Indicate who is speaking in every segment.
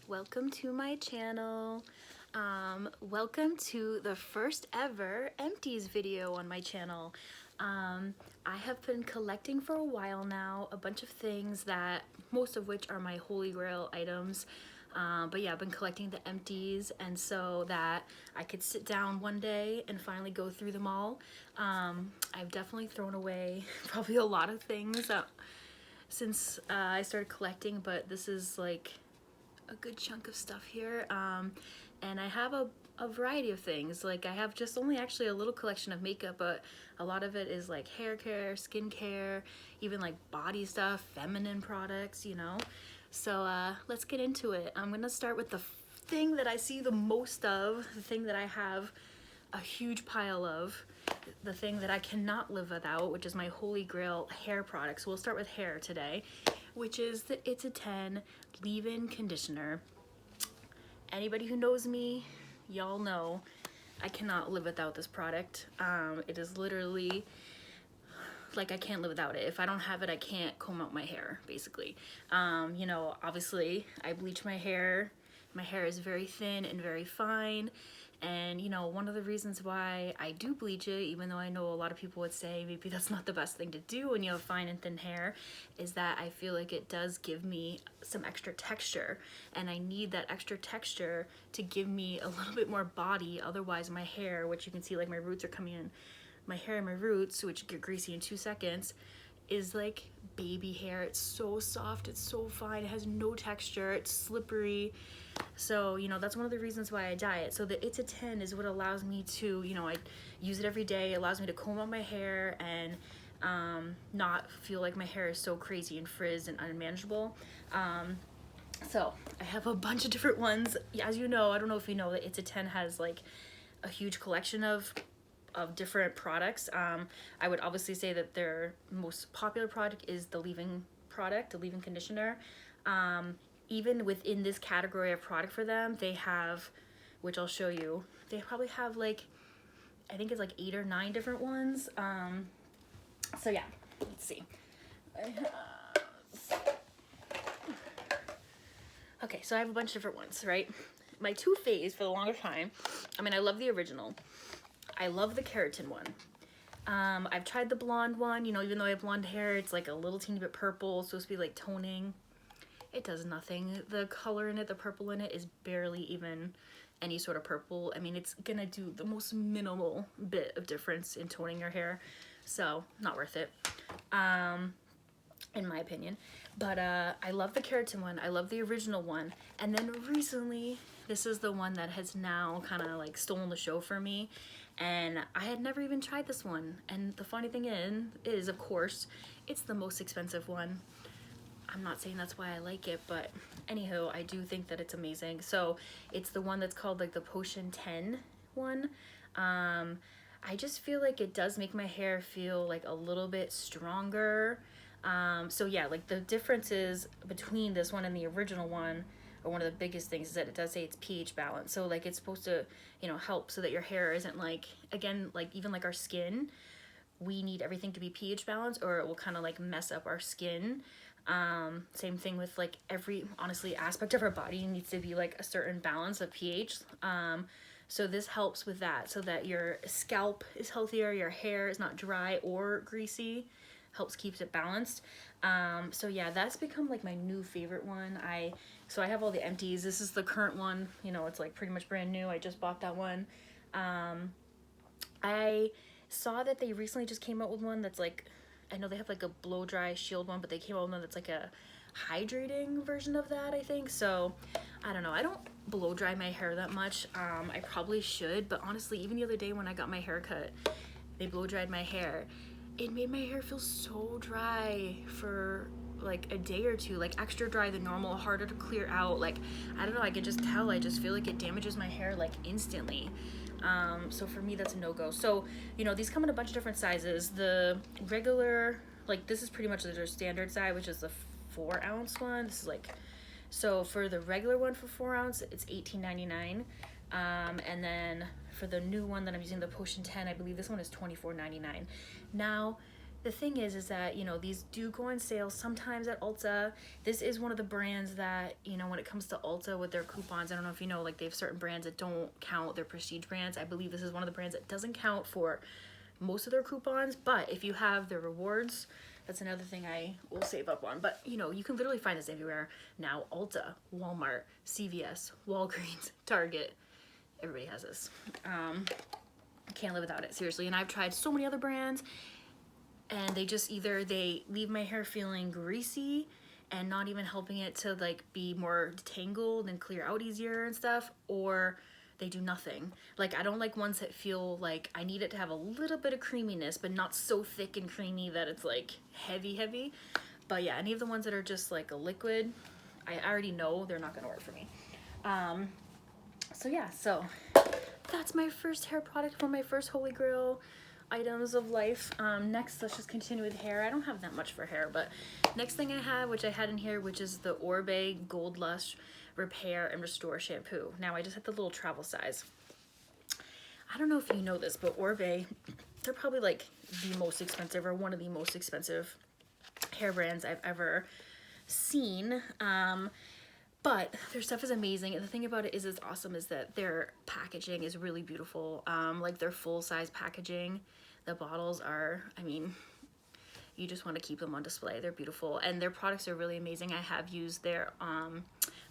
Speaker 1: welcome to my channel. Welcome to the first ever Empties video on my channel. I have been collecting for a while now a bunch of things that most of which are my holy grail items. But yeah, I've been collecting the empties, and so that I could sit down one day and finally go through them all. I've definitely thrown away probably a lot of things since I started collecting, but this is like a good chunk of stuff here. And I have a variety of things. Like I have just only actually a little collection of makeup, but a lot of it is like hair care, skin care, even like body stuff, feminine products, you know. So let's get into it. I'm gonna start with the thing that I see the most of, the thing that I have a huge pile of, the thing that I cannot live without, which is my holy grail hair products. So we'll start with hair today, which is the It's a 10 leave-in conditioner. Anybody who knows me, y'all know I cannot live without this product. It is literally like I can't live without it. If I don't have it, I can't comb out my hair, basically. You know, obviously I bleach my hair. My hair is very thin and very fine. And you know, one of the reasons why I do bleach it, even though I know a lot of people would say maybe that's not the best thing to do when you have fine and thin hair, is that I feel like it does give me some extra texture, and I need that extra texture to give me a little bit more body. Otherwise my hair, which you can see like my roots are coming in, my hair and my roots, which get greasy in 2 seconds, is like baby hair. It's so soft, it's so fine, it has no texture, it's slippery. So, you know, that's one of the reasons why I dye it. So the It's a 10 is what allows me to, you know, I use it every day. It allows me to comb out my hair and not feel like my hair is so crazy and frizzed and unmanageable. So I have a bunch of different ones. As you know, I don't know if you know that It's a 10 has like a huge collection of different products. I would obviously say that their most popular product is the leave-in product, the leave-in conditioner. Even within this category of product for them, they have, which I'll show you, they probably have like, I think it's like 8 or 9 different ones. So yeah, let's see. Okay, so I have a bunch of different ones, right? My two faves for the longest time, I mean, I love the original. I love the keratin one. I've tried the blonde one, you know, even though I have blonde hair, it's like a little teeny bit purple, it's supposed to be like toning. It does nothing. The color in it, the purple in it, is barely even any sort of purple. I mean, it's gonna do the most minimal bit of difference in toning your hair, so not worth it, in my opinion. But I love the keratin one. I love the original one. And then recently, this is the one that has now kind of like stolen the show for me. And I had never even tried this one. And the funny thing is, of course, it's the most expensive one. I'm not saying that's why I like it, but anywho, I do think that it's amazing. So it's the one that's called like the Potion 10 one. I just feel like it does make my hair feel like a little bit stronger. So yeah, like the differences between this one and the original one, or one of the biggest things, is that it does say it's pH balance. So like it's supposed to, you know, help so that your hair isn't like, again, like even like our skin, we need everything to be pH balanced or it will kind of like mess up our skin. Same thing with like every, honestly, aspect of our body needs to be like a certain balance of pH. So this helps with that, so that your scalp is healthier, your hair is not dry or greasy, helps keeps it balanced. So yeah, that's become like my new favorite one. So I have all the empties. This is the current one, you know, it's like pretty much brand new. I just bought that one. I saw that they recently just came out with one that's like, I know they have like a blow dry shield one, but they came out with one that's like a hydrating version of that, I think. So I don't know, I don't blow dry my hair that much. I probably should, but honestly, even the other day when I got my hair cut, they blow dried my hair. It made my hair feel so dry for like a day or two, like extra dry than normal, harder to clear out. Like, I don't know, I could just tell, I just feel like it damages my hair like instantly. So for me, that's a no-go. So, you know, these come in a bunch of different sizes. The regular, like this is pretty much their standard size, which is the 4-ounce one. This is like, so for the regular one for 4 ounce, it's $18.99. And then for the new one that I'm using, the Potion 10, I believe this one is $24.99. Now, the thing is that, you know, these do go on sale sometimes at Ulta. This is one of the brands that, you know, when it comes to Ulta with their coupons, I don't know if you know, like they have certain brands that don't count, their prestige brands. I believe this is one of the brands that doesn't count for most of their coupons, but if you have their rewards, that's another thing I will save up on. But, you know, you can literally find this everywhere now. Ulta, Walmart, CVS, Walgreens, Target. Everybody has this. Can't live without it, seriously. And I've tried so many other brands, and they just either they leave my hair feeling greasy and not even helping it to like be more detangled and clear out easier and stuff, or they do nothing. Like, I don't like ones that feel like I need it to have a little bit of creaminess, but not so thick and creamy that it's like heavy. But yeah, any of the ones that are just like a liquid, I already know they're not gonna work for me. So yeah, so that's my first hair product, one of my first Holy Grail items of life. Next, let's just continue with hair. I don't have that much for hair, but next thing I have, which I had in here, which is the Oribe Gold Lust Repair and Restore Shampoo. Now, I just had the little travel size. I don't know if you know this, but Orbe, they're probably like the most expensive, or one of the most expensive hair brands I've ever seen. But their stuff is amazing, and the thing about it is awesome is that their packaging is really beautiful. Like their full-size packaging, the bottles are, I mean, you just want to keep them on display. They're beautiful, and their products are really amazing. I have used their,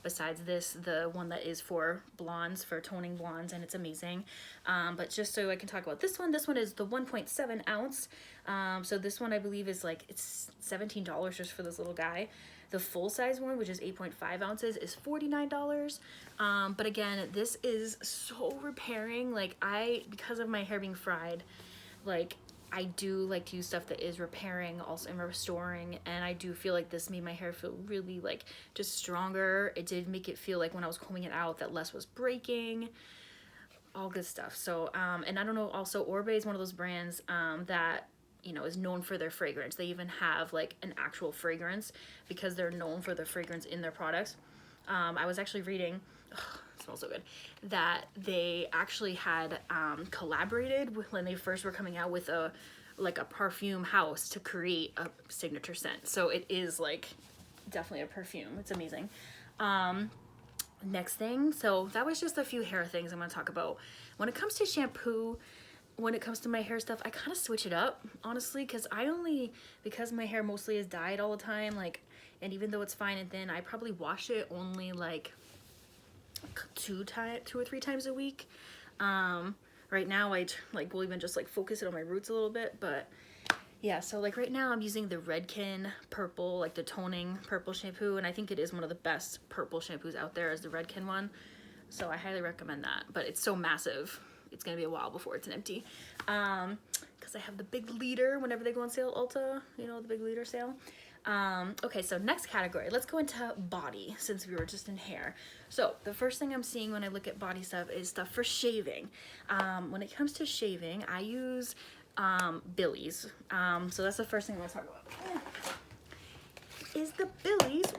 Speaker 1: besides this, the one that is for blondes, for toning blondes, and it's amazing. But just so I can talk about this one is the 1.7 ounce. So this one I believe is like, it's $17 just for this little guy. The full-size one, which is 8.5 ounces, is $49. But again, this is so repairing. Like, because of my hair being fried, like, I do like to use stuff that is repairing also and restoring, and I do feel like this made my hair feel really like just stronger. It did make it feel like when I was combing it out that less was breaking, all good stuff. So and I don't know, also Orbe is one of those brands that, you know, is known for their fragrance. They even have like an actual fragrance because they're known for the fragrance in their products. I was actually reading, it smells so good, that they actually had collaborated with, when they first were coming out with a perfume house to create a signature scent. So it is like definitely a perfume. It's amazing. Next thing, so that was just a few hair things I'm going to talk about. When it comes to shampoo, when it comes to my hair stuff, I kind of switch it up, honestly, because because my hair mostly is dyed all the time, like, and even though it's fine and thin, I probably wash it only like two or three times a week. Right now I like will even just like focus it on my roots a little bit, but yeah, so like right now I'm using the Redken purple, like the toning purple shampoo, and I think it is one of the best purple shampoos out there, is the Redken one. So I highly recommend that, but it's so massive. It's gonna be a while before it's an empty. Because I have the big liter whenever they go on sale at Ulta, you know, the big liter sale. Okay, so next category, let's go into body, since we were just in hair. So the first thing I'm seeing when I look at body stuff is stuff for shaving. When it comes to shaving, I use Billie's. So that's the first thing I want to talk about. Is the Billie's.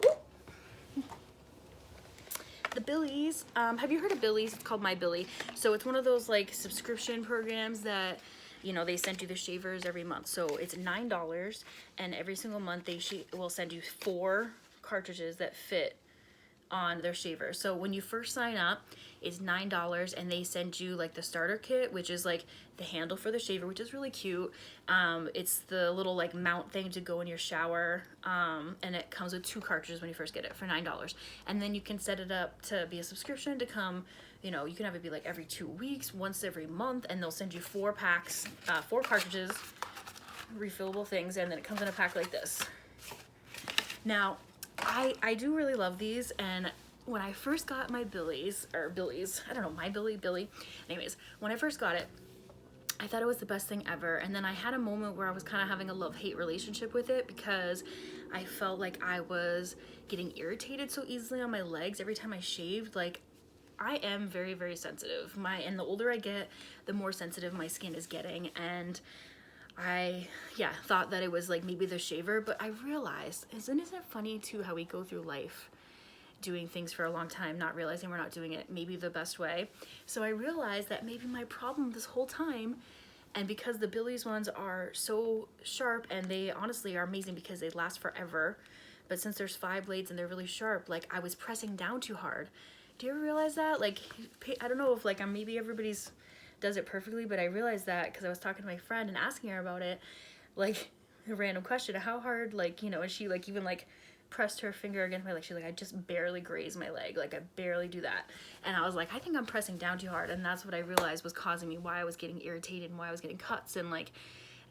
Speaker 1: The Billie's, have you heard of Billie's? It's called My Billie. So it's one of those like subscription programs that, you know, they send you the shavers every month. So it's $9, and every single month they will send you 4 cartridges that fit on their shaver. So when you first sign up, it's $9, and they send you like the starter kit, which is like the handle for the shaver, which is really cute. It's the little like mount thing to go in your shower, and it comes with 2 cartridges when you first get it for $9. And then you can set it up to be a subscription to come, you know, you can have it be like every 2 weeks, once every month, and they'll send you 4 packs, 4 cartridges, refillable things, and then it comes in a pack like this. Now, I do really love these, and when I first got my Billie's, I don't know, my Billie, anyways, when I first got it, I thought it was the best thing ever, and then I had a moment where I was kind of having a love-hate relationship with it, because I felt like I was getting irritated so easily on my legs every time I shaved. Like, I am very, very sensitive. And the older I get, the more sensitive my skin is getting, and I thought that it was like maybe the shaver, but I realized, isn't it funny too how we go through life doing things for a long time, not realizing we're not doing it maybe the best way. So I realized that maybe my problem this whole time And because the Billie's ones are so sharp, and they honestly are amazing because they last forever, but since there's 5 blades and they're really sharp, like I was pressing down too hard. Do you ever realize that? Like, I don't know if like maybe everybody's does it perfectly, but I realized that because I was talking to my friend and asking her about it, like a random question, how hard, like, you know, and she like even like pressed her finger against my leg. She's like, I just barely graze my leg, like I barely do that. And I was like, I think I'm pressing down too hard, and that's what I realized was causing me why I was getting irritated and why I was getting cuts, and like,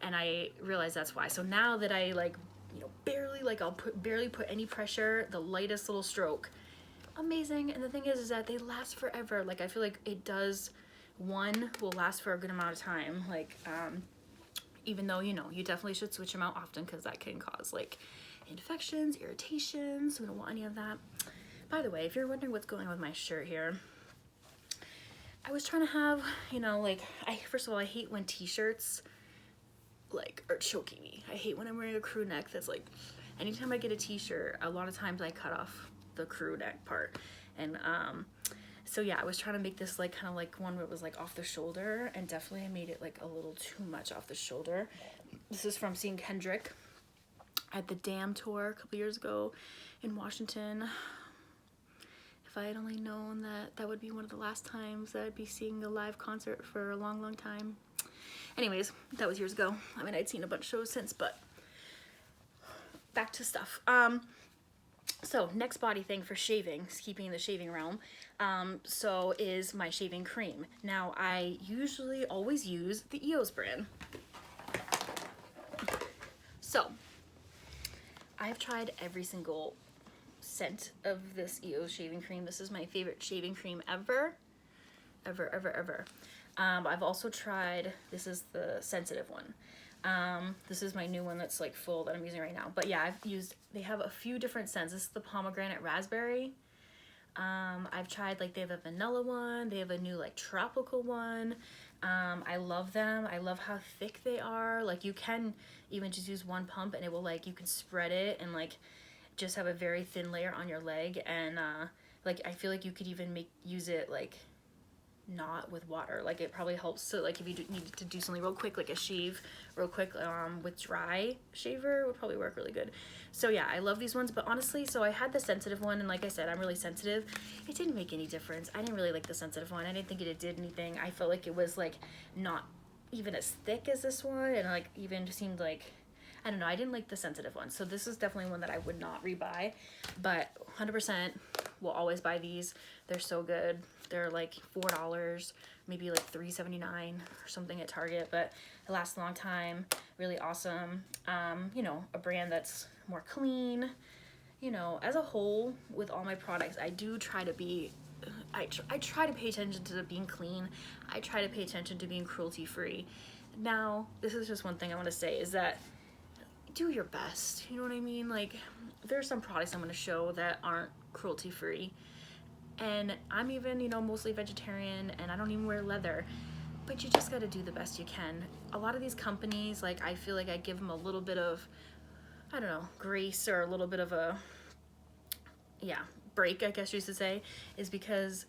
Speaker 1: and I realized that's why. So now that I like, you know, barely, like I'll barely put any pressure, the lightest little stroke, amazing. And the thing is that they last forever. Like I feel like it does, one will last for a good amount of time, like even though, you know, you definitely should switch them out often because that can cause like infections, irritations. We don't want any of that. By the way, if you're wondering what's going on with my shirt here, I was trying to have, you know, like, first of all, I hate when t-shirts like are choking me. I hate when I'm wearing a crew neck that's like, anytime I get a t-shirt, a lot of times I cut off the crew neck part. And so yeah, I was trying to make this like kind of like one where it was like off the shoulder, and definitely I made it like a little too much off the shoulder. This is from seeing Kendrick at the Damn tour a couple years ago in Washington. If I had only known that that would be one of the last times that I'd be seeing a live concert for a long, long time. Anyways, that was years ago. I mean, I'd seen a bunch of shows since, but back to stuff. So next body thing for shaving, keeping in the shaving realm, so is my shaving cream. Now I usually always use the EOS brand. So I've tried every single scent of this EOS shaving cream. This is my favorite shaving cream ever. I've also tried, this is the sensitive one. This is my new one that's like full that I'm using right now. But yeah, I've used, they have a few different scents. This is the pomegranate raspberry. I've tried, like, they have a vanilla one. They have a new like tropical one. I love them. I love how thick they are. Like you can even just use one pump and it will, like, you can spread it and like just have a very thin layer on your leg. And like I feel like you could even use it like not with water. Like it probably helps. So like if you need to do something real quick, like a shave real quick with dry shaver, would probably work really good. So yeah, I love these ones. But honestly, so I had the sensitive one, and like I said, I'm really sensitive. It didn't make any difference. I didn't really like the sensitive one. I didn't think it did anything. I felt like it was like not even as thick as this one, and like even just seemed like, I don't know, I didn't like the sensitive one. So this is definitely one that I would not rebuy, but 100% will always buy these. They're so good. They're like $4, maybe like $3.79 or something at Target, but it lasts a long time. Really awesome. You know, a brand that's more clean. You know, as a whole, with all my products, I do try to be, I try to pay attention to being clean. I try to pay attention to being cruelty-free. Now, this is just one thing I want to say, is that do your best. You know what I mean? Like, there are some products I'm going to show that aren't cruelty-free. And I'm even, you know, mostly vegetarian, and I don't even wear leather. But you just got to do the best you can. A lot of these companies, like, I feel like I give them a little bit of, I don't know, grace, or a little bit of a, yeah, break, I guess you should say, is because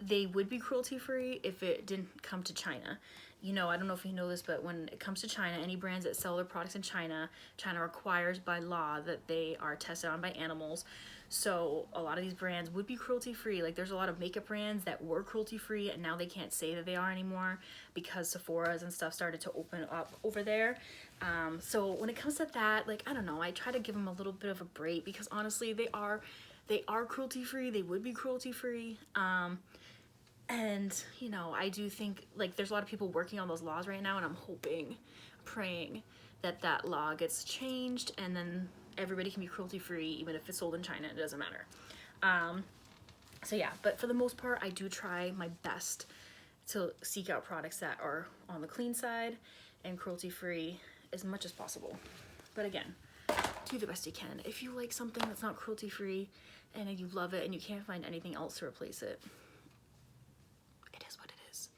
Speaker 1: they would be cruelty-free if it didn't come to China. You know, I don't know if you know this, but when it comes to China, any brands that sell their products in China, China requires by law that they are tested on by animals. So a lot of these brands would be cruelty-free. Like there's a lot of makeup brands that were cruelty-free, and now they can't say that they are anymore because Sephora's and stuff started to open up over there. So when it comes to that, like, I don't know, I try to give them a little bit of a break, because honestly, they are cruelty-free. They would be cruelty-free. And, you know, I do think, like, there's a lot of people working on those laws right now, and I'm hoping, praying that that law gets changed, and then everybody can be cruelty-free, even if it's sold in China. It doesn't matter. So yeah, but for the most part, I do try my best to seek out products that are on the clean side and cruelty-free as much as possible. But again, do the best you can. If you like something that's not cruelty-free and you love it and you can't find anything else to replace it, it is what it is.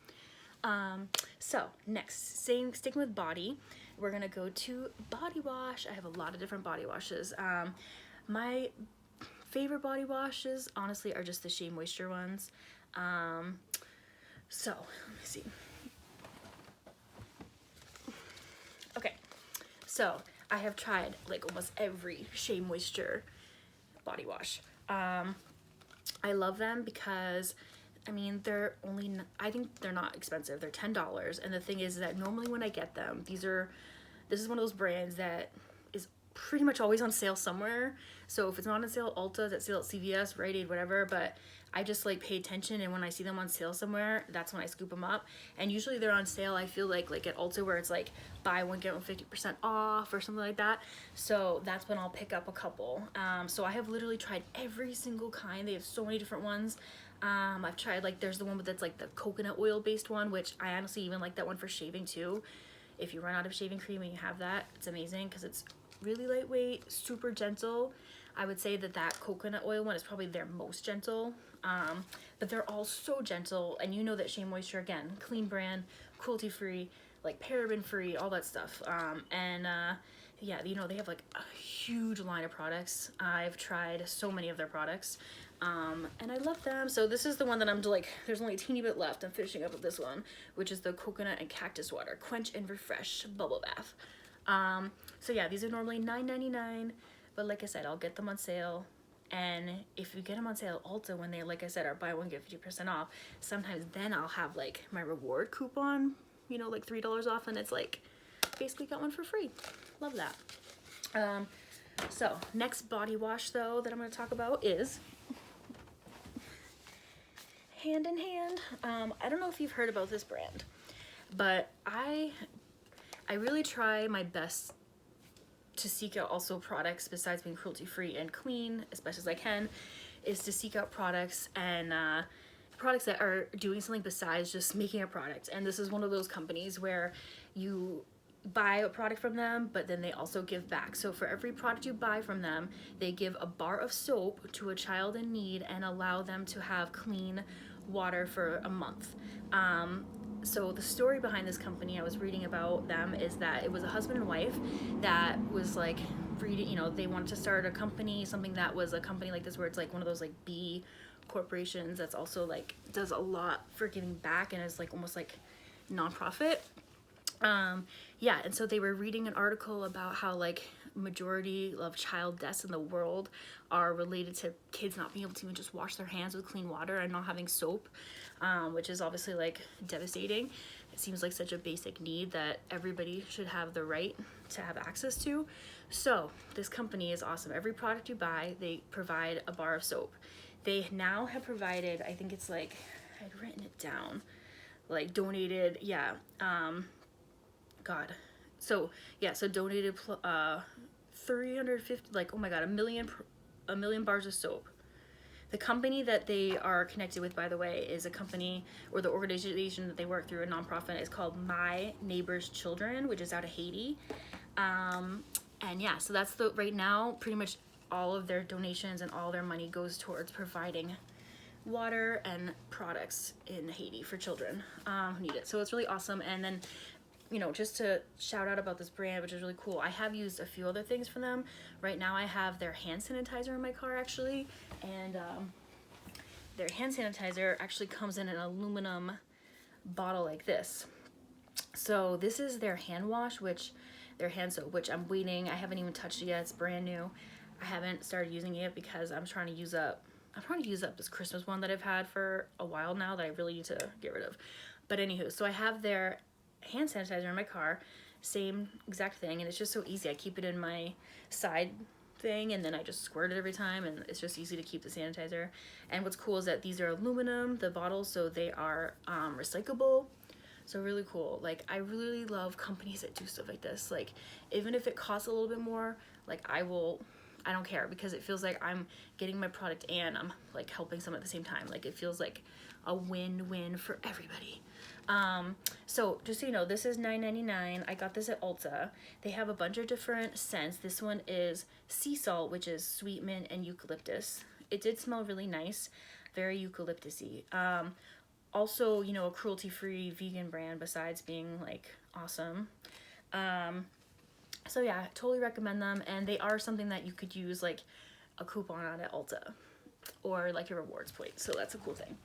Speaker 1: So next, sticking with body, we're gonna go to body wash. I have a lot of different body washes. My favorite body washes, honestly, are just the Shea Moisture ones. So let me see. So I have tried like almost every Shea Moisture body wash. I love them because I mean they're only, I think they're not expensive. They're $10, and the thing is that normally when I get them, this is one of those brands that is pretty much always on sale somewhere. So if it's not on sale at Ulta, it's at sale at CVS, Rite Aid, whatever, but I just like pay attention, and when I see them on sale somewhere, that's when I scoop them up. And usually they're on sale, I feel like at Ulta, where it's like buy one get one 50% off or something like that. So that's when I'll pick up a couple. So I have literally tried every single kind. They have so many different ones. I've tried like, there's the one that's like the coconut oil based one, which I honestly even like that one for shaving too. If you run out of shaving cream and you have that, it's amazing because it's really lightweight, super gentle. I would say that coconut oil one is probably their most gentle, but they're all so gentle. And you know that Shea Moisture, again, clean brand, cruelty free, like paraben free, all that stuff. Yeah, you know, they have like a huge line of products. I've tried so many of their products, and I love them. So this is the one that I'm like, there's only a teeny bit left. I'm finishing up with this one, which is the coconut and cactus water quench and refresh bubble bath. So yeah, these are normally $9.99, but like I said, I'll get them on sale. And if you get them on sale at Ulta, when they, like I said, are buy one get 50% off, sometimes then I'll have like my reward coupon, you know, like $3 off, and it's like basically got one for free. Love that. So next body wash though that I'm going to talk about is Hand in Hand. I don't know if you've heard about this brand, but I really try my best to seek out also products besides being cruelty free and clean as best as I can, is to seek out products and products that are doing something besides just making a product. And this is one of those companies where you buy a product from them, but then they also give back. So for every product you buy from them, they give a bar of soap to a child in need and allow them to have clean water for a month. So the story behind this company, I was reading about them, is that it was a husband and wife that was like reading, you know, they wanted to start a company, something that was a company like this, where it's like one of those like B corporations that's also like does a lot for giving back and is like almost like nonprofit. Yeah, and so they were reading an article about how like majority of child deaths in the world are related to kids not being able to even just wash their hands with clean water and not having soap, which is obviously like devastating. It seems like such a basic need that everybody should have the right to have access to. So this company is awesome. Every product you buy, they provide a bar of soap. They now have provided, I think it's like, I'd written it down, like donated, yeah, God. So yeah, so donated 350, like, oh my God, a million bars of soap. The company that they are connected with, by the way, is a company, or the organization that they work through, a nonprofit, is called My Neighbor's Children, which is out of Haiti. And yeah, so that's the, right now, pretty much all of their donations and all their money goes towards providing water and products in Haiti for children who need it. So it's really awesome. And then, you know, just to shout out about this brand, which is really cool, I have used a few other things from them. Right now I have their hand sanitizer in my car, actually, and their hand sanitizer actually comes in an aluminum bottle like this. So this is their hand wash, their hand soap, which I'm waiting, I haven't even touched it yet, it's brand new. I haven't started using it because I'm trying to use up this Christmas one that I've had for a while now that I really need to get rid of. But anywho, so I have their hand sanitizer in my car, same exact thing, and it's just so easy. I keep it in my side thing and then I just squirt it every time, and it's just easy to keep the sanitizer. And what's cool is that these are aluminum, the bottles, so they are recyclable. So really cool. Like, I really love companies that do stuff like this. Like, even if it costs a little bit more, like I don't care, because it feels like I'm getting my product and I'm like helping someone at the same time. Like, it feels like a win-win for everybody. So just so you know, this is $9.99. I got this at Ulta. They have a bunch of different scents. This one is sea salt, which is sweet mint and eucalyptus. It did smell really nice, very eucalyptusy. Also, you know, a cruelty-free vegan brand besides being like awesome. So yeah, totally recommend them, and they are something that you could use like a coupon on at Ulta or like your rewards point, so that's a cool thing.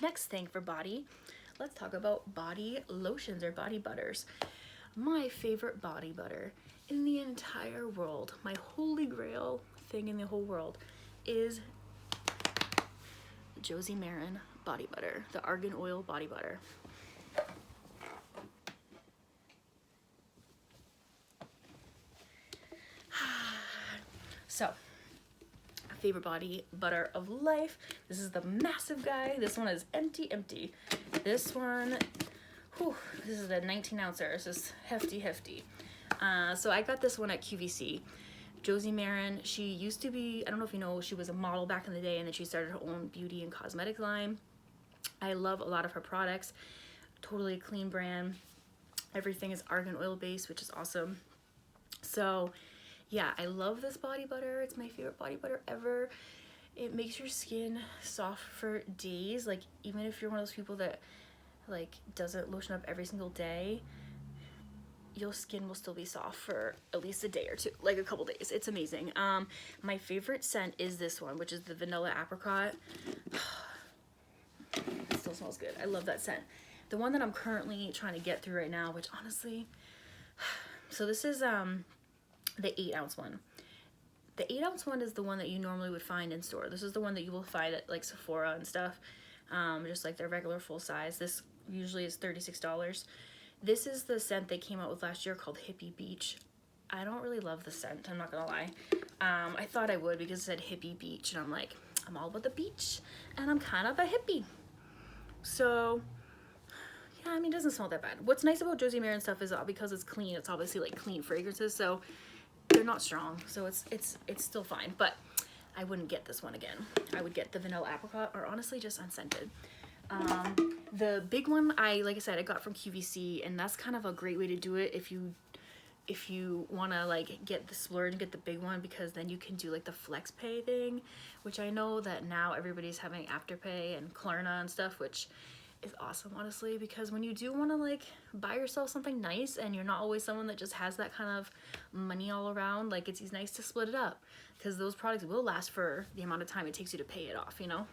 Speaker 1: Next thing for body, let's talk about body lotions or body butters. my favorite body butter in the entire world, my holy grail thing in the whole world, is Josie Maran body butter, the Argan Oil body butter. So, favorite body butter of life. This is the massive guy. This one is empty. This one, whew, this is a 19 ouncer. This is hefty. So I got this one at QVC. Josie Maran, she used to be, I don't know if you know, she was a model back in the day, and then she started her own beauty and cosmetic line. I love a lot of her products. Totally a clean brand. Everything is argan oil based, which is awesome. So yeah, I love this body butter. It's my favorite body butter ever. It makes your skin soft for days. Like, even if you're one of those people that like doesn't lotion up every single day, your skin will still be soft for at least a day or two, like a couple days. It's amazing. My favorite scent is this one, which is the vanilla apricot. It still smells good. I love that scent. The one that I'm currently trying to get through right now, which honestly, so this is the 8-ounce one. The 8-ounce one is the one that you normally would find in store. This is the one that you will find at like Sephora and stuff, just like their regular full size. This usually is $36. This is the scent they came out with last year called Hippie Beach. I don't really love the scent, I'm not gonna lie. I thought I would because it said Hippie Beach, and I'm like, I'm all about the beach, and I'm kind of a hippie. So yeah, I mean, it doesn't smell that bad. What's nice about Josie Maran stuff is because it's clean, it's obviously like clean fragrances, so they're not strong, so it's still fine. But I wouldn't get this one again. I would get the vanilla apricot, or honestly just unscented. The big one, like I said, I got from QVC, and that's kind of a great way to do it if you want to like get the splurge and get the big one, because then you can do like the flex pay thing, which I know that now everybody's having Afterpay and Klarna and stuff, which is awesome, honestly, because when you do want to like buy yourself something nice and you're not always someone that just has that kind of money all around, like it's nice to split it up, because those products will last for the amount of time it takes you to pay it off, you know?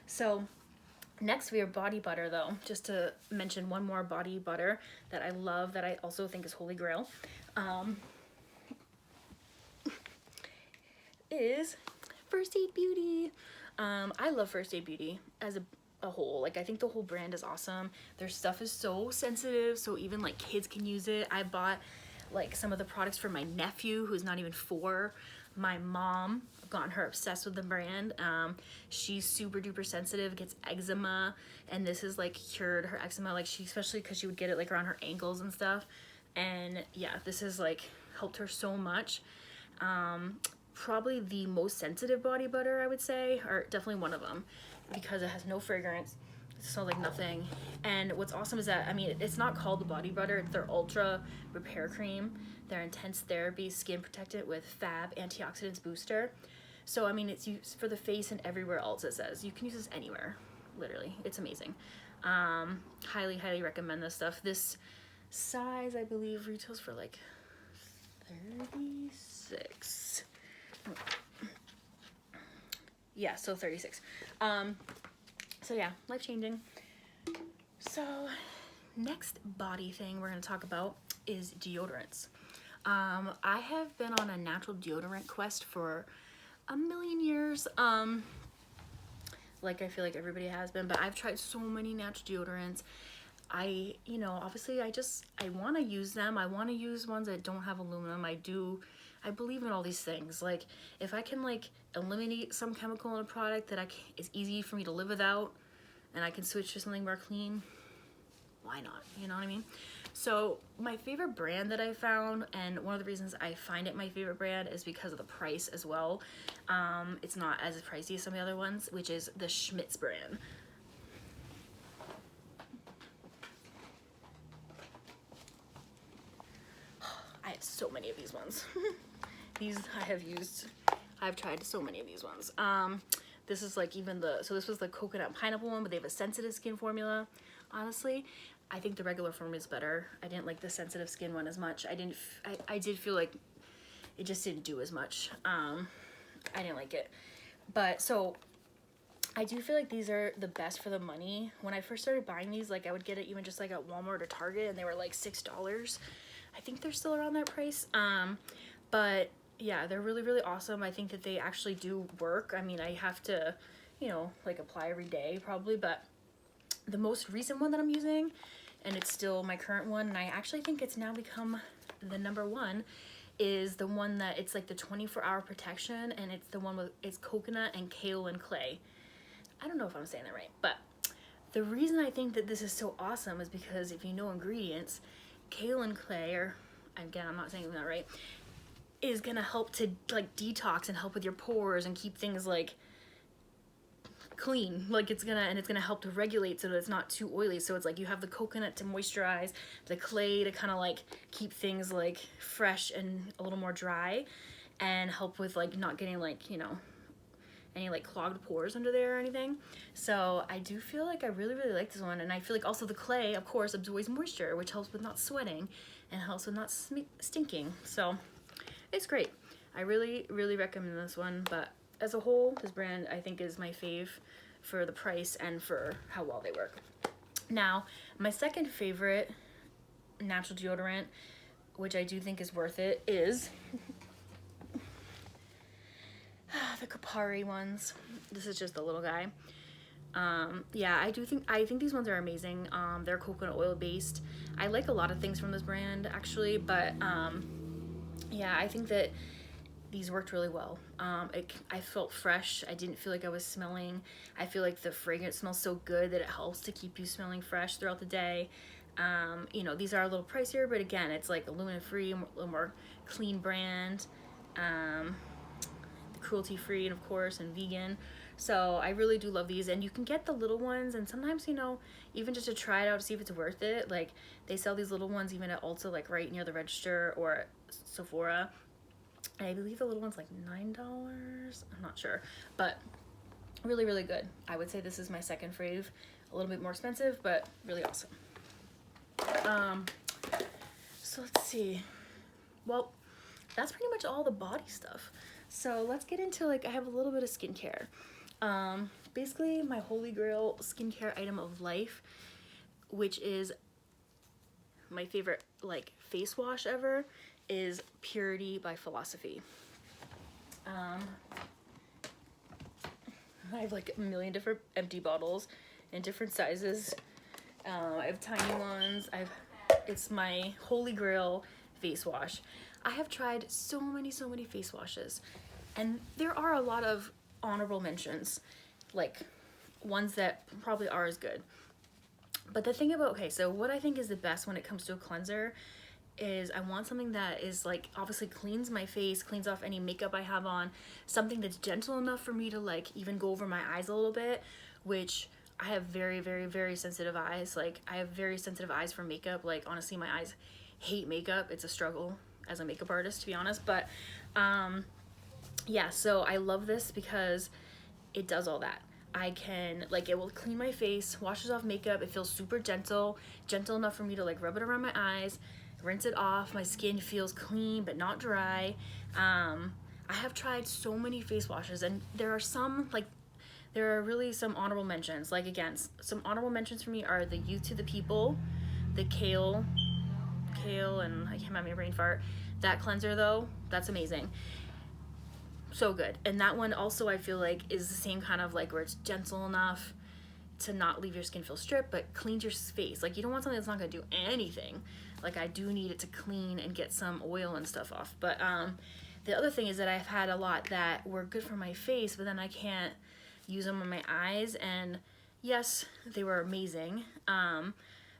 Speaker 1: So next we have body butter, though, just to mention one more body butter that I love, that I also think is holy grail, is First Aid Beauty. I love First Aid Beauty as a whole. Like, I think the whole brand is awesome. Their stuff is so sensitive, so even like kids can use it. I bought like some of the products for my nephew, who's not even 4. My mom, I've gotten her obsessed with the brand. She's super duper sensitive, gets eczema, and this has like cured her eczema, like especially because she would get it like around her ankles and stuff. And yeah, this has like helped her so much. Probably the most sensitive body butter, I would say, or definitely one of them, because it has no fragrance, it smells like nothing. And what's awesome is that, I mean, it's not called the body butter, it's their ultra repair cream, their intense therapy skin protectant with fab antioxidants booster. So I mean, it's used for the face and everywhere else. It says you can use this anywhere, literally. It's amazing. Highly recommend this stuff. This size, I believe, retails for like 36. Yeah, so 36. So yeah, life-changing. So next body thing we're going to talk about is deodorants. I have been on a natural deodorant quest for a million years. Like I feel like everybody has been, but I've tried so many natural deodorants. You know, obviously I want to use them. I want to use ones that don't have aluminum. I believe in all these things. Like, if I can like eliminate some chemical in a product that it's easy for me to live without, and I can switch to something more clean, why not? You know what I mean? So my favorite brand that I found, and one of the reasons I find it my favorite brand, is because of the price as well. It's not as pricey as some of the other ones, which is the Schmitz brand. I have so many of these ones. These I've tried so many of these ones. This is like so this was the coconut and pineapple one, but they have a sensitive skin formula. Honestly, I think the regular form is better. I didn't like the sensitive skin one as much. I did feel like it just didn't do as much. I didn't like it. But so I do feel like these are the best for the money. When I first started buying these, like I would get it even just like at Walmart or Target, and they were like $6. I think they're still around that price. But yeah, they're really, really awesome. I think that they actually do work. I mean, I have to, you know, like apply every day probably, but the most recent one that I'm using, and it's still my current one, and I actually think it's now become the #1, is the one that it's like the 24-hour protection, and it's the one with, it's coconut and kale and clay. I don't know if I'm saying that right, but the reason I think that this is so awesome is because if you know ingredients, kale and clay, or again, I'm not saying that right, is gonna help to like detox and help with your pores and keep things like clean. Like it's gonna help to regulate so that it's not too oily. So it's like you have the coconut to moisturize, the clay to kind of like keep things like fresh and a little more dry, and help with like not getting like, you know, any like clogged pores under there or anything. So I do feel like I really, really like this one. And I feel like also the clay, of course, absorbs moisture, which helps with not sweating and helps with not stinking. So it's great. I really, really recommend this one. But as a whole, this brand I think is my fave for the price and for how well they work. Now, my second favorite natural deodorant, which I do think is worth it, is the Kopari ones. This is just the little guy. Yeah, I think these ones are amazing. They're coconut oil based. I like a lot of things from this brand actually, but yeah, I think that these worked really well. I felt fresh. I didn't feel like I was smelling. I feel like the fragrance smells so good that it helps to keep you smelling fresh throughout the day. You know, these are a little pricier, but again, it's like aluminum free, a little more clean brand. Cruelty free, and of course, and vegan. So I really do love these, and you can get the little ones, and sometimes, you know, even just to try it out to see if it's worth it, like they sell these little ones even at Ulta, like right near the register, or at Sephora, and I believe the little one's like $9. I'm not sure, but really, really good. I would say this is my second fave. A little bit more expensive, but really awesome. So let's see. Well, that's pretty much all the body stuff. So let's get into, like, I have a little bit of skincare. Basically my holy grail skincare item of life, which is my favorite like face wash ever, is Purity by Philosophy. I have like a million different empty bottles in different sizes. I have tiny ones. It's my holy grail face wash. I have tried so many face washes, and there are a lot of honorable mentions, like ones that probably are as good. But the thing about, okay, so what I think is the best when it comes to a cleanser is I want something that is like obviously cleans my face, cleans off any makeup I have on, something that's gentle enough for me to like even go over my eyes a little bit, which I have very sensitive eyes. Like I have very sensitive eyes for makeup. Like honestly, my eyes hate makeup. It's a struggle as a makeup artist, to be honest. But yeah, so I love this because it does all that. I can, like, it will clean my face, washes off makeup. It feels super gentle enough for me to like rub it around my eyes, rinse it off. My skin feels clean but not dry. I have tried so many face washes, and there are some, like, there are really some honorable mentions. Like, again, some honorable mentions for me are the Youth to the People, the Kale, and I can't have my brain fart. That cleanser though, that's amazing. So good. And that one also I feel like is the same kind of like where it's gentle enough to not leave your skin feel stripped, but cleans your face. Like you don't want something that's not gonna do anything. Like I do need it to clean and get some oil and stuff off. But the other thing is that I've had a lot that were good for my face, but then I can't use them on my eyes. And yes, they were amazing.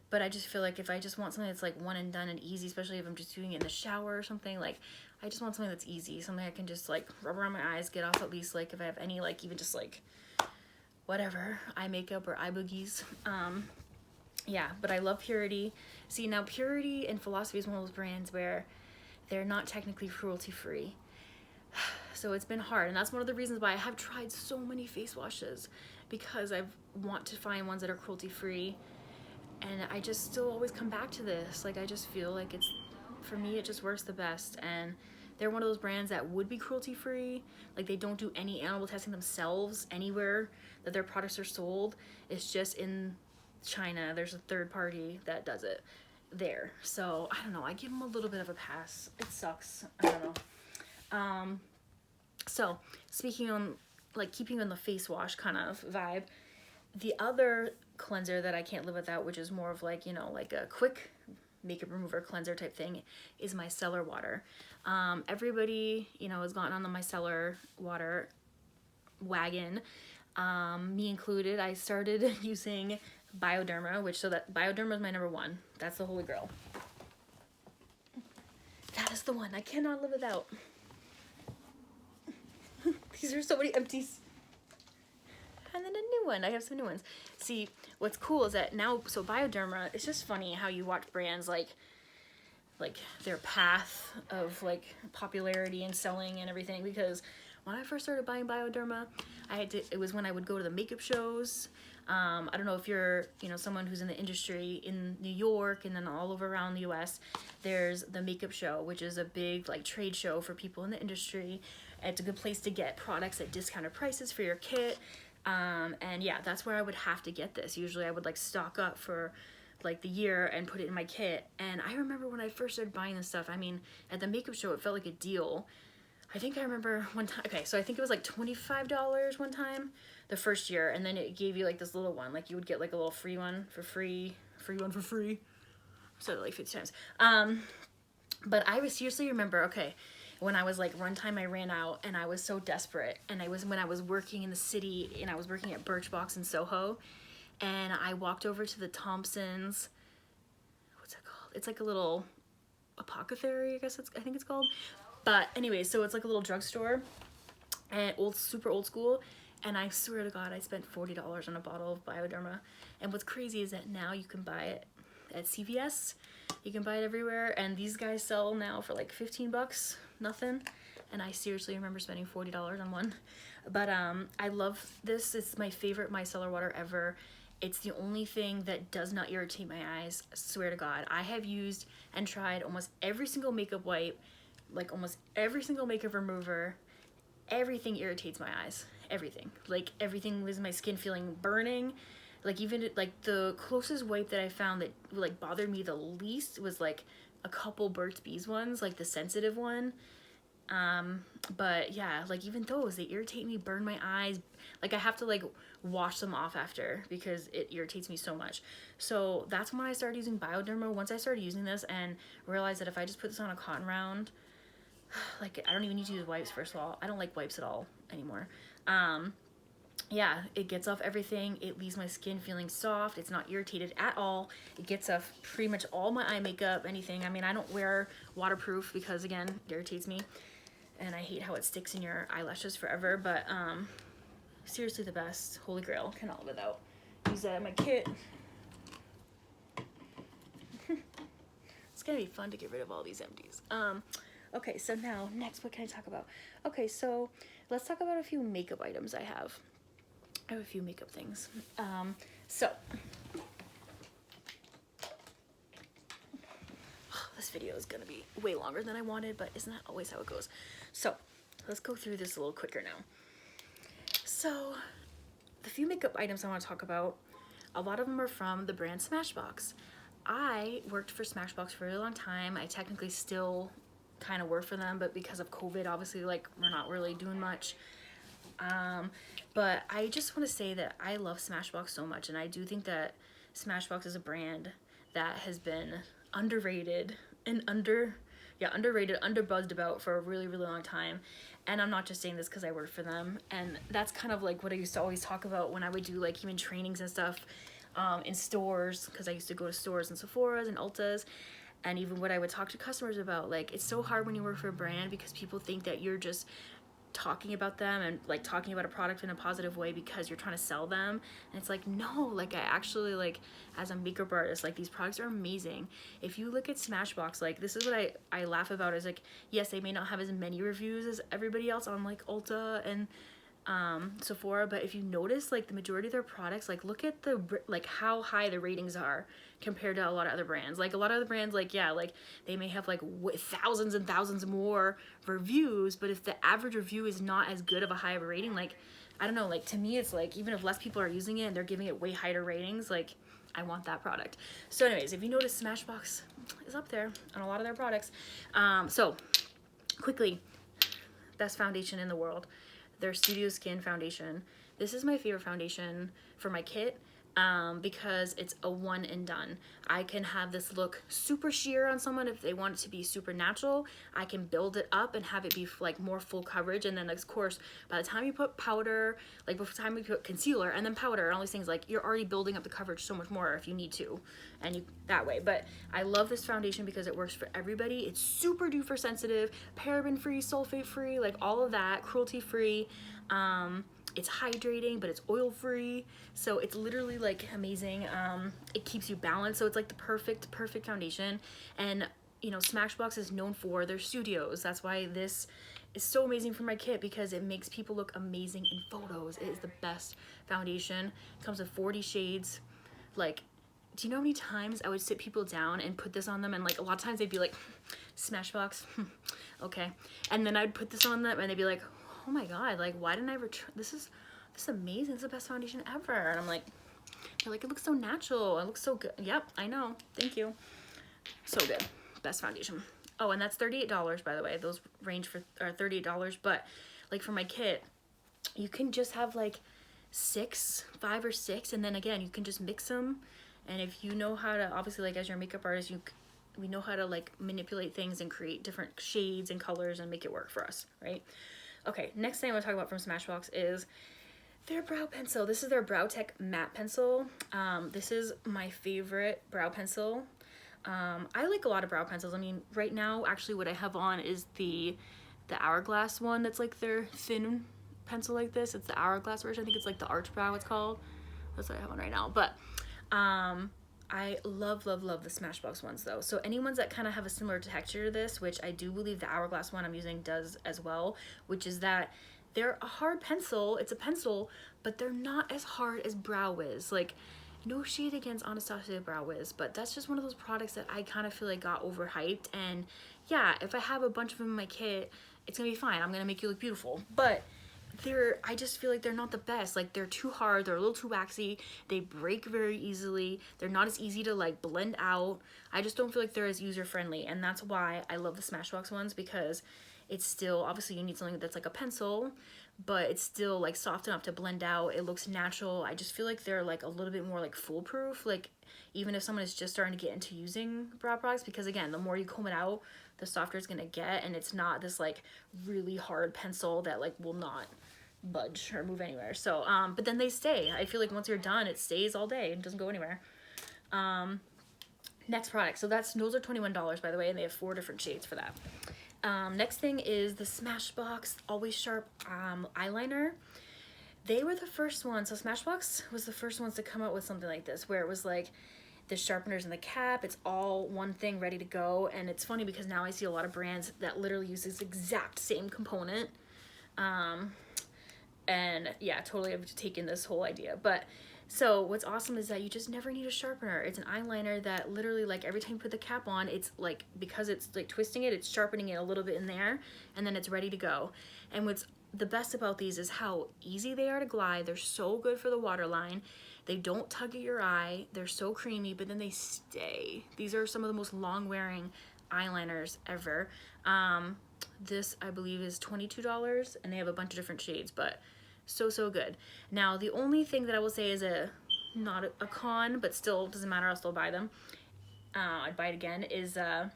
Speaker 1: But I just feel like if I just want something that's like one and done and easy, especially if I'm just doing it in the shower or something, like I just want something that's easy, something I can just like rub around my eyes, get off at least like if I have any like even just like whatever, eye makeup or eye boogies. Yeah, but I love Purity. See, now Purity and Philosophy is one of those brands where they're not technically cruelty free. So it's been hard, and that's one of the reasons why I have tried so many face washes, because I want to find ones that are cruelty free. And I just still always come back to this. Like, I just feel like it's, for me, it just works the best. And they're one of those brands that would be cruelty free. Like, they don't do any animal testing themselves anywhere that their products are sold. It's just in China. There's a third party that does it. there. So I don't know, I give them a little bit of a pass. It sucks. I don't know. So speaking on like keeping on the face wash kind of vibe, the other cleanser that I can't live without, which is more of like, you know, like a quick makeup remover cleanser type thing, is micellar water. Everybody, you know, has gotten on the micellar water wagon, me included. I started using Bioderma, which so that Bioderma is my number one. That's the holy grail. That is the one I cannot live without. These are so many empties. And then a new one. I have some new ones. See, what's cool is that now, so Bioderma, it's just funny how you watch brands like their path of like popularity and selling and everything, because when I first started buying Bioderma, it was when I would go to the makeup shows. I don't know if you're, you know, someone who's in the industry in New York and then all over around the US, there's the makeup show, which is a big like trade show for people in the industry. It's a good place to get products at discounted prices for your kit. And yeah, that's where I would have to get this. Usually I would like stock up for like the year and put it in my kit. And I remember when I first started buying this stuff, I mean, at the makeup show, it felt like a deal. I think I remember one time, okay, so I think it was like $25 one time, the first year, and then it gave you like this little one, like you would get like a little free one for free. So like 50 times. But I seriously remember, okay, when I was like, one time I ran out and I was so desperate, and when I was working in the city and I was working at Birchbox in Soho, and I walked over to the Thompson's, what's it called? It's like a little apothecary, I think it's called. But anyway, so it's like a little drugstore and super old school. And I swear to God, I spent $40 on a bottle of Bioderma. And what's crazy is that now you can buy it at CVS. You can buy it everywhere. And these guys sell now for like 15 bucks, nothing. And I seriously remember spending $40 on one. But I love this. It's my favorite micellar water ever. It's the only thing that does not irritate my eyes. I swear to God. I have used and tried almost every single makeup wipe, like almost every single makeup remover. Everything irritates my eyes. Everything. Like everything was my skin feeling burning. Like even like the closest wipe that I found that like bothered me the least was like a couple Burt's Bees ones, like the sensitive one. But yeah, like even those, they irritate me, burn my eyes. Like I have to like wash them off after because it irritates me so much. So that's when I started using Bioderma. Once I started using this and realized that if I just put this on a cotton round, like I don't even need to use wipes. First of all, I don't like wipes at all anymore. Yeah, it gets off everything. It leaves my skin feeling soft. It's not irritated at all. It gets off pretty much all my eye makeup, anything. I mean, I don't wear waterproof because again, it irritates me. And I hate how it sticks in your eyelashes forever, but seriously the best. Holy grail, cannot live without. Use that in my kit. It's gonna be fun to get rid of all these empties. Okay, so now, next, what can I talk about? Okay, so let's talk about a few makeup items I have. I have a few makeup things. So, this video is gonna be way longer than I wanted, but isn't that always how it goes? So, let's go through this a little quicker now. So, the few makeup items I want to talk about, a lot of them are from the brand Smashbox. I worked for Smashbox for a really long time. I technically still kind of work for them, but because of COVID, obviously, like, we're not really doing much. But I just want to say that I love Smashbox so much, and I do think that Smashbox is a brand that has been underrated and underbuzzed about for a really, really long time. And I'm not just saying this because I work for them. And that's kind of like what I used to always talk about when I would do like even trainings and stuff in stores, because I used to go to stores and Sephora's and Ulta's. And even what I would talk to customers about, like, it's so hard when you work for a brand because people think that you're just talking about them and like talking about a product in a positive way because you're trying to sell them. And it's like, no, like I actually, like, as a makeup artist, like these products are amazing. If you look at Smashbox, like this is what I laugh about is like, yes, they may not have as many reviews as everybody else on like Ulta and Sephora, but if you notice, like the majority of their products, like look at the like how high the ratings are compared to a lot of other brands. Like a lot of other brands, like yeah, like they may have like thousands and thousands more reviews, but if the average review is not as good of a high of a rating, like I don't know, like to me it's like even if less people are using it and they're giving it way higher ratings, like I want that product. So anyways, if you notice, Smashbox is up there on a lot of their products. So quickly, best foundation in the world, their Studio Skin foundation. This is my favorite foundation for my kit because it's a one and done. I can have this look super sheer on someone if they want it to be super natural. I can build it up and have it be like more full coverage, and then of course by the time you put powder, like before the time you put concealer and then powder and all these things, like you're already building up the coverage so much more if you need to, and you that way. But I love this foundation because it works for everybody. It's super duper sensitive, paraben free, sulfate free, like all of that, cruelty free. It's hydrating, but it's oil free, so it's literally like amazing. It keeps you balanced, so it's like the perfect foundation. And you know, Smashbox is known for their studios. That's why this is so amazing for my kit, because it makes people look amazing in photos. It is the best foundation. It comes with 40 shades. Like, do you know how many times I would sit people down and put this on them, and like a lot of times they'd be like, Smashbox, okay, and then I'd put this on them and they'd be like, oh my god, like why didn't I ever this is amazing, it's the best foundation ever. And I'm like, they're like, it looks so natural, it looks so good. Yep, I know, thank you. So good, best foundation. Oh, and that's $38, by the way. Those range for $38, but like for my kit, you can just have like 5 or 6, and then again you can just mix them. And if you know how to, obviously, like as your makeup artist, we know how to like manipulate things and create different shades and colors and make it work for us, right? Okay, next thing I want to talk about from Smashbox is their brow pencil. This is their Brow Tech matte pencil. This is my favorite brow pencil. I like a lot of brow pencils. I mean, right now, actually what I have on is the Hourglass one. That's like their thin pencil like this. It's the Hourglass version. I think it's like the Arch Brow it's called. That's what I have on right now. But I love the Smashbox ones though. So any ones that kind of have a similar texture to this, which I do believe the Hourglass one I'm using does as well, which is that they're a hard pencil. It's a pencil, but they're not as hard as Brow Wiz. Like, no shade against Anastasia Brow Wiz, but that's just one of those products that I kind of feel like got overhyped. And yeah, if I have a bunch of them in my kit, it's gonna be fine. I'm gonna make you look beautiful. But I just feel like they're not the best. Like, they're too hard, they're a little too waxy, they break very easily, they're not as easy to like blend out. I just don't feel like they're as user friendly, and that's why I love the Smashbox ones, because it's still, obviously you need something that's like a pencil, but it's still like soft enough to blend out. It looks natural. I just feel like they're like a little bit more like foolproof, like even if someone is just starting to get into using brow products, because again, the more you comb it out, the softer it's gonna get, and it's not this like really hard pencil that like will not budge or move anywhere. So but then they stay. I feel like once you're done, it stays all day. It doesn't go anywhere. Next product. So those are $21, by the way, and they have 4 different shades for that. Next thing is the Smashbox Always Sharp eyeliner. They were the first ones. So Smashbox was the first ones to come out with something like this, where it was like the sharpeners and the cap, it's all one thing ready to go. And it's funny because now I see a lot of brands that literally use this exact same component. And yeah, totally I've taken this whole idea. But so what's awesome is that you just never need a sharpener. It's an eyeliner that literally, like, every time you put the cap on, it's like, because it's like twisting it, it's sharpening it a little bit in there, and then it's ready to go. And what's the best about these is how easy they are to glide. They're so good for the waterline. They don't tug at your eye. They're so creamy, but then they stay. These are some of the most long-wearing eyeliners ever. This, I believe, is $22, and they have a bunch of different shades, but so good. Now, the only thing that I will say is not a con, but still doesn't matter, I'll still buy them. I'd buy it again, is that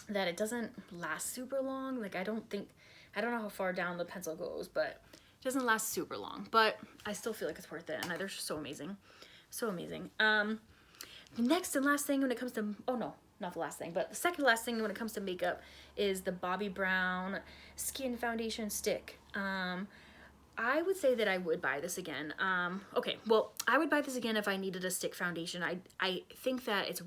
Speaker 1: it doesn't last super long. Like, I don't know how far down the pencil goes, but it doesn't last super long, but I still feel like it's worth it, and they're so amazing. So amazing. Next and last thing when it comes to, oh no, not the last thing, but the second last thing when it comes to makeup is the Bobbi Brown Skin Foundation Stick. I would say that I would buy this again. Okay, well, I would buy this again if I needed a stick foundation. I think that it's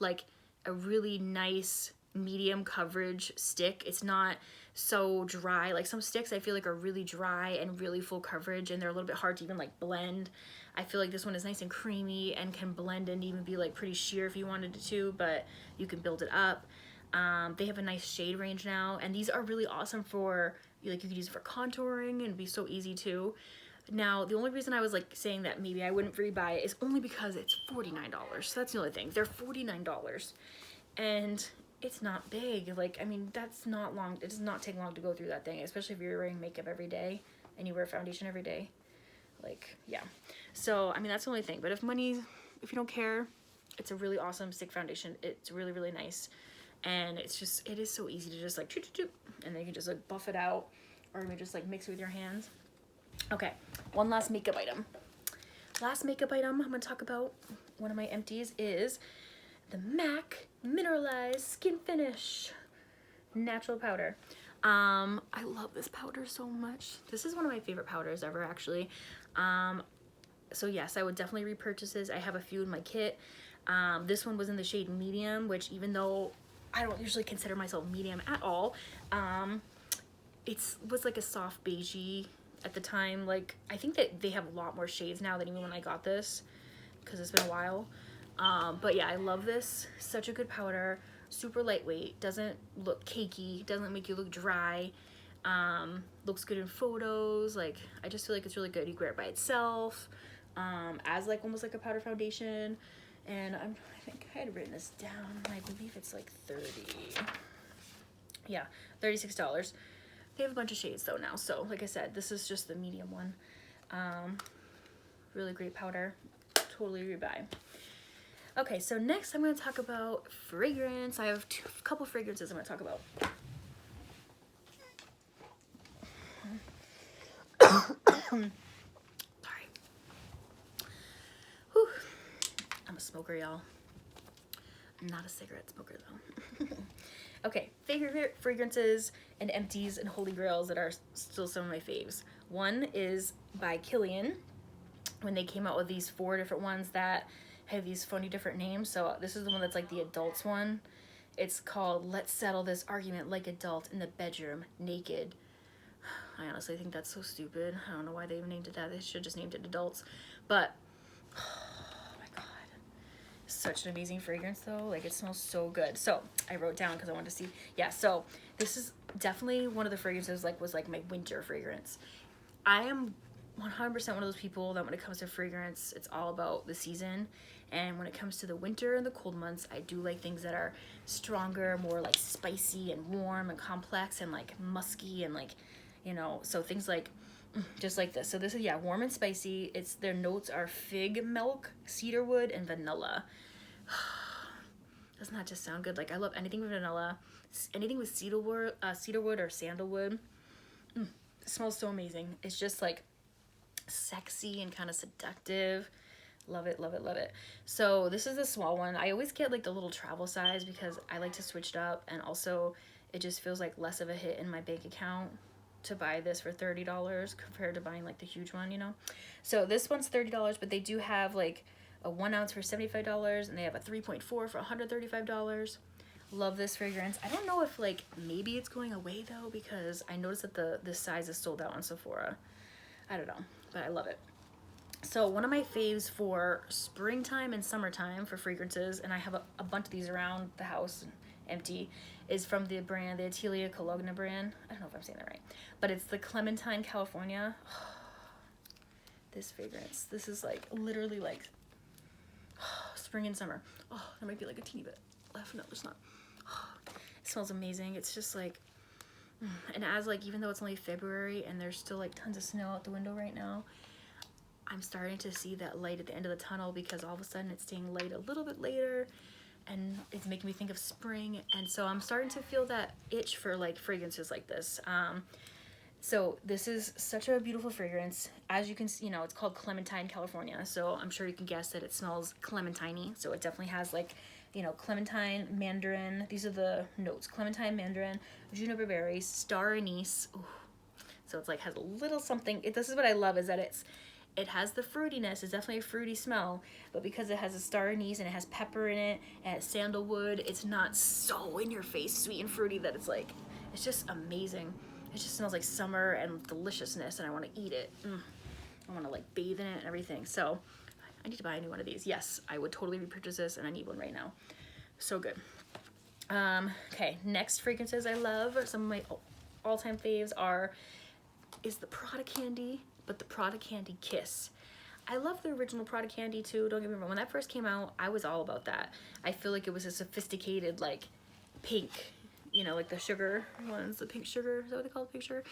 Speaker 1: like a really nice medium coverage stick. It's not so dry. Like, some sticks I feel like are really dry and really full coverage, and they're a little bit hard to even like blend. I feel like this one is nice and creamy and can blend and even be like pretty sheer if you wanted it to, but you can build it up. They have a nice shade range now, and these are really awesome for, like, you could use it for contouring and be so easy too. Now, the only reason I was like saying that maybe I wouldn't rebuy it is only because it's $49. So that's the only thing. They're $49. And it's not big. Like, I mean, that's not long. It does not take long to go through that thing, especially if you're wearing makeup every day and you wear foundation every day. Like, yeah. So, I mean, that's the only thing. But if you don't care, it's a really awesome stick foundation. It's really, really nice. And it is so easy to just like, and then you can just like buff it out, or maybe just like mix it with your hands. Okay, one last makeup item. Last makeup item I'm gonna talk about, one of my empties, is the MAC Mineralized Skin Finish Natural Powder. I love this powder so much. This is one of my favorite powders ever, actually. So yes, I would definitely repurchase this. I have a few in my kit. This one was in the shade medium, which even though I don't usually consider myself medium at all, it was like a soft beigey at the time. Like, I think that they have a lot more shades now than even when I got this, because it's been a while. But yeah, I love this. Such a good powder. Super lightweight. Doesn't look cakey. Doesn't make you look dry. Looks good in photos. Like, I just feel like it's really good. You can wear it by itself, as like almost like a powder foundation. And I think I had written this down. I believe it's like $36. They have a bunch of shades though now. So like I said, this is just the medium one. Really great powder. Totally rebuy. Okay, so next I'm going to talk about fragrance. I have a couple fragrances I'm going to talk about. Sorry. Whew. I'm a smoker, y'all. I'm not a cigarette smoker, though. Okay, favorite fragrances and empties and holy grails that are still some of my faves. One is by Kilian, when they came out with these 4 different ones that have these funny different names. So this is the one that's like the adults one. It's called Let's Settle This Argument Like Adults in the Bedroom, Naked. I honestly think that's so stupid. I don't know why they even named it that. They should just named it adults. But, oh my god. Such an amazing fragrance though. Like, it smells so good. So I wrote down because I wanted to see. Yeah, so this is definitely one of the fragrances was like my winter fragrance. I am 100% one of those people that when it comes to fragrance, it's all about the season. And when it comes to the winter and the cold months, I do like things that are stronger, more like spicy and warm and complex and like musky and like, you know, so things like just like this. So this is, yeah, warm and spicy. Their notes are fig milk, cedarwood, and vanilla. Doesn't that just sound good? Like, I love anything with vanilla, anything with cedarwood or sandalwood. It smells so amazing. It's just like sexy and kind of seductive. Love it, love it, love it. So this is the small one. I always get like the little travel size because I like to switch it up, and also it just feels like less of a hit in my bank account to buy this for $30 compared to buying like the huge one, you know. So this one's $30, but they do have like a 1 ounce for $75, and they have a 3.4 for $135. Love this fragrance. I don't know if like maybe it's going away though, because I noticed that this size is sold out on Sephora. I don't know, but I love it. So one of my faves for springtime and summertime for fragrances, and I have a bunch of these around the house empty, is from the brand, the Atelier Cologne brand. I don't know if I'm saying that right, but it's the Clementine California. This fragrance, this is like literally like spring and summer. Oh, there might be like a teeny bit left. No, there's not. It smells amazing. It's just like, and as like, even though it's only February and there's still like tons of snow out the window right now, I'm starting to see that light at the end of the tunnel, because all of a sudden it's staying light a little bit later, and it's making me think of spring. And so I'm starting to feel that itch for like fragrances like this. So this is such a beautiful fragrance. As you can see, you know, it's called Clementine California, so I'm sure you can guess that it smells clementine-y. So it definitely has like, you know, clementine, mandarin. These are the notes: clementine, mandarin, juniper berry, star anise. Ooh. So it's like has a little something. This is what I love, is that it has the fruitiness. It's definitely a fruity smell, but because it has a star anise and it has pepper in it and it's sandalwood, it's not so in your face sweet and fruity that it's like, it's just amazing. It just smells like summer and deliciousness, and I want to eat it. I want to like bathe in it and everything. So I need to buy a new one of these. Yes, I would totally repurchase this, and I need one right now. So good. Okay, next fragrances I love, some of my all-time faves is the Prada Candy but the Prada Candy Kiss. I love the original Prada Candy too, don't get me wrong. When that first came out, I was all about that. I feel like it was a sophisticated, like, pink, you know, like the sugar ones, the pink sugar, is that what they call it, pink sugar?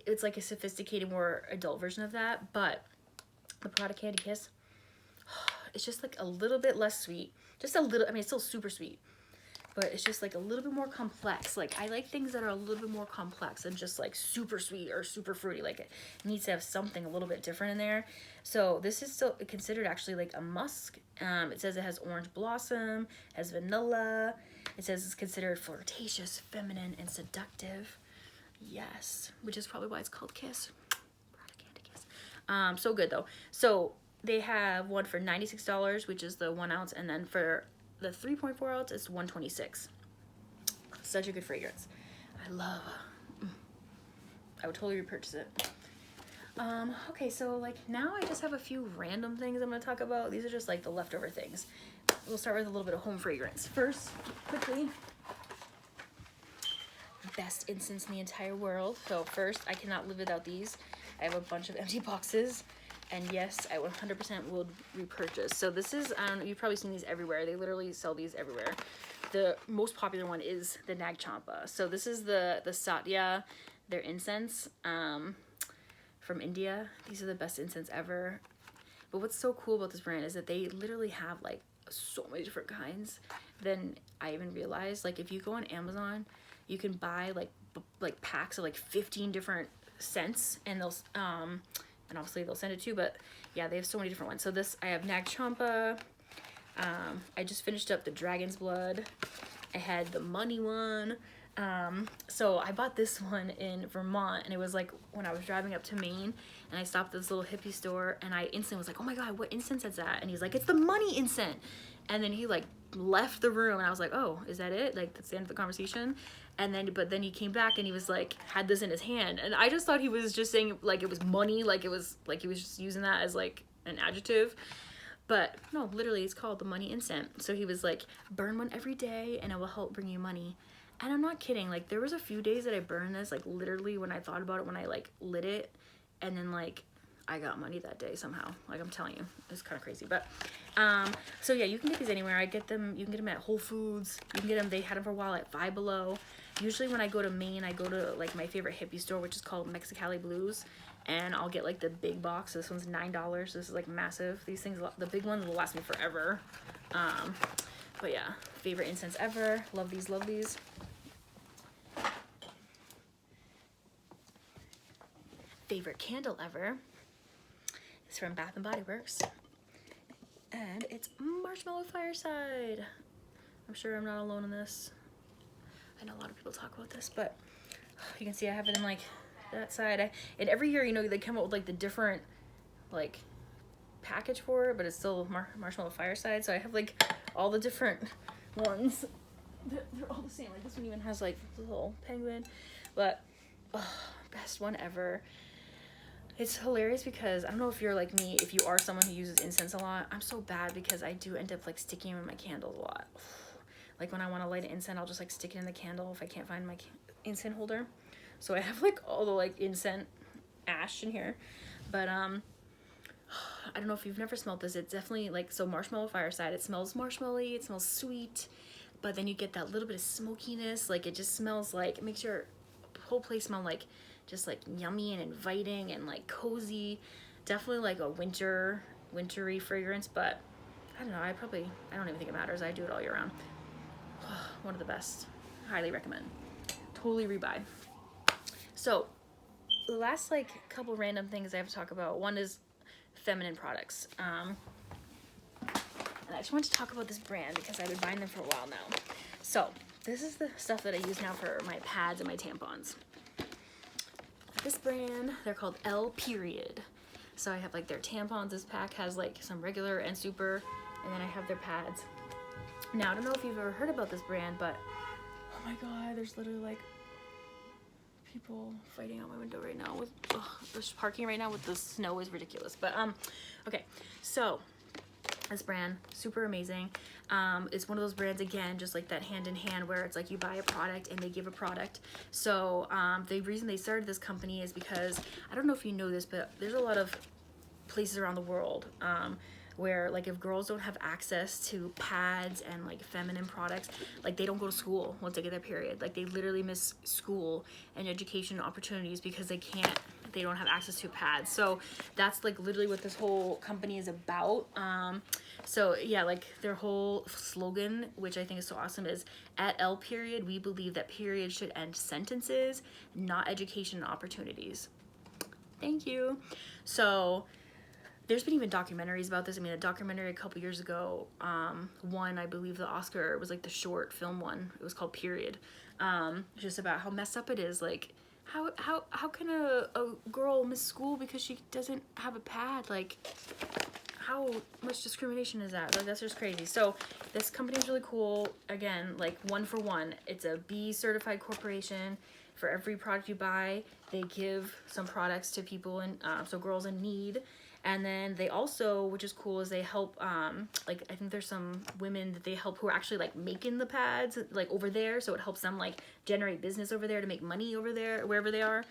Speaker 1: It's like a sophisticated, more adult version of that, but the Prada Candy Kiss, it's just like a little bit less sweet. Just a little, I mean, it's still super sweet, but it's just like a little bit more complex. Like, I like things that are a little bit more complex than just like super sweet or super fruity. Like, it needs to have something a little bit different in there. So this is still considered actually like a musk. It says it has orange blossom, has vanilla. It says it's considered flirtatious, feminine, and seductive. Yes, which is probably why it's called Kiss. Prada Candy Kiss. So good though. So they have one for $96, which is the 1 ounce, and then for the 3.4 ounce, it's $126. Such a good fragrance. I love. I would totally repurchase it. Okay, so like now I just have a few random things I'm gonna talk about. These are just like the leftover things. We'll start with a little bit of home fragrance. First, quickly, best incense in the entire world. So first, I cannot live without these. I have a bunch of empty boxes. And yes, I 100% would repurchase. So this is, you've probably seen these everywhere. They literally sell these everywhere. The most popular one is the Nag Champa. So this is the Satya, their incense from India. These are the best incense ever. But what's so cool about this brand is that they literally have like so many different kinds than I even realized. Like if you go on Amazon, you can buy like packs of like 15 different scents, and they'll and obviously they'll send it too, but yeah, they have so many different ones. So this, I have Nag Champa. I just finished up the Dragon's Blood. I had the Money one. So I bought this one in Vermont, and it was like when I was driving up to Maine, and I stopped at this little hippie store, and I instantly was like, oh my God, what incense is that? And he's like, it's the Money incense. And then he like left the room, and I was like, oh, is that it? Like, that's the end of the conversation. And then, but then he came back, and he was like, had this in his hand, and I just thought he was just saying like it was money, like it was like he was just using that as like an adjective. But no, literally it's called the Money incense. So he was like, burn one every day and it will help bring you money. And I'm not kidding, like there was a few days that I burned this, like literally when I thought about it, when I like lit it, and then like I got money that day somehow. Like, I'm telling you, it's kind of crazy. But so yeah, you can get these anywhere. I get them, you can get them at Whole Foods. You can get them, they had them for a while at Five Below. Usually when I go to Maine, I go to like my favorite hippie store, which is called Mexicali Blues, and I'll get like the big box. This one's $9. This is like massive. These things, the big ones will last me forever. But yeah, favorite incense ever. Love these, love these. Favorite candle ever is from Bath and Body Works, and it's Marshmallow Fireside. I'm sure I'm not alone in this. I know a lot of people talk about this, but you can see I have it in like that side. And every year, you know, they come out with like the different like package for it, but it's still Marshmallow Fireside. So I have like all the different ones. They're all the same. Like this one even has like a little penguin, but best one ever. It's hilarious because I don't know if you're like me, if you are someone who uses incense a lot. I'm so bad because I do end up like sticking them in my candles a lot. Like when I want to light an incense, I'll just like stick it in the candle if I can't find my incense holder. So I have like all the like incense ash in here. But I don't know if you've never smelled this. It's definitely like, so Marshmallow Fireside, it smells marshmallowy, it smells sweet, but then you get that little bit of smokiness. Like it just smells like, it makes your whole place smell like just like yummy and inviting and like cozy. Definitely like a wintry fragrance, but I don't know, I don't even think it matters. I do it all year round. One of the best. Highly recommend. Totally rebuy. So the last like couple random things I have to talk about. One is feminine products. And I just wanted to talk about this brand because I've been buying them for a while now. So this is the stuff that I use now for my pads and my tampons. This brand, they're called L Period. So I have like their tampons. This pack has like some regular and super, and then I have their pads. Now, I don't know if you've ever heard about this brand, but oh my God, there's literally like people fighting out my window right now with, there's parking right now with the snow is ridiculous. But okay, so This brand, super amazing. It's one of those brands, again, just like that hand in hand, where it's like you buy a product and they give a product. So the reason they started this company is because, I don't know if you know this, but there's a lot of places around the world where, like, if girls don't have access to pads and like feminine products, like they don't go to school once they get their period. Like they literally miss school and education opportunities because they don't have access to pads. So that's like literally what this whole company is about. So yeah, like their whole slogan, which I think is so awesome, is at L period, we believe that periods should end sentences, not education and opportunities. Thank you. So there's been even documentaries about this. I mean, a documentary a couple years ago won, I believe, the Oscar. It was like the short film one. It was called Period. Just about how messed up it is. Like, how can a girl miss school because she doesn't have a pad? Like, how much discrimination is that? Like, that's just crazy. So this company is really cool. Again, like one for one. It's a B certified corporation. For every product you buy, they give some products to people, and so girls in need. And then they also, which is cool, is they help, like, I think there's some women that they help who are actually, like, making the pads, like, over there. So it helps them, like, generate business over there to make money over there, wherever they are.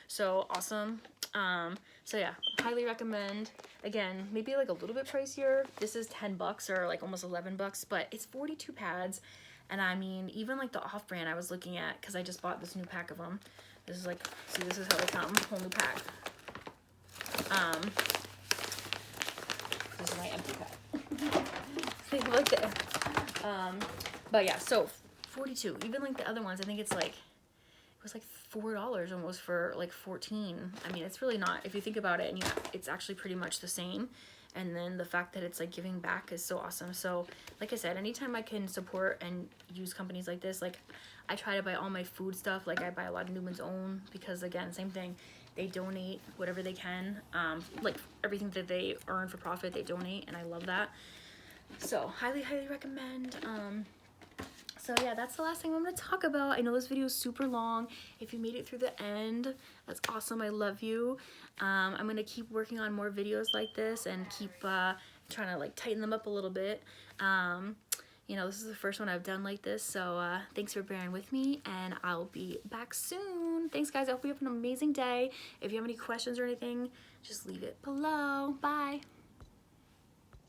Speaker 1: So awesome. So yeah, highly recommend. Again, maybe, like, a little bit pricier. This is $10 or, like, almost $11, but it's 42 pads. And I mean, even, like, the off-brand I was looking at, because I just bought this new pack of them. This is, like, see, this is how they come, whole new pack. This is my empty cup. See, like there. But yeah, so 42. Even like the other ones, I think it's like, it was like $4 almost for like 14. I mean, it's really not, if you think about it, and yeah, it's actually pretty much the same. And then the fact that it's like giving back is so awesome. So like I said, anytime I can support and use companies like this, like I try to buy all my food stuff. Like I buy a lot of Newman's Own because, again, same thing. They donate whatever they can. Like everything that they earn for profit, they donate, and I love that. So highly, highly recommend. So yeah, that's the last thing I'm going to talk about. I know this video is super long. If you made it through the end, that's awesome. I love you. I'm going to keep working on more videos like this and keep trying to like tighten them up a little bit. You know, this is the first one I've done like this, so thanks for bearing with me, and I'll be back soon. Thanks, guys. I hope you have an amazing day. If you have any questions or anything, just leave it below. Bye.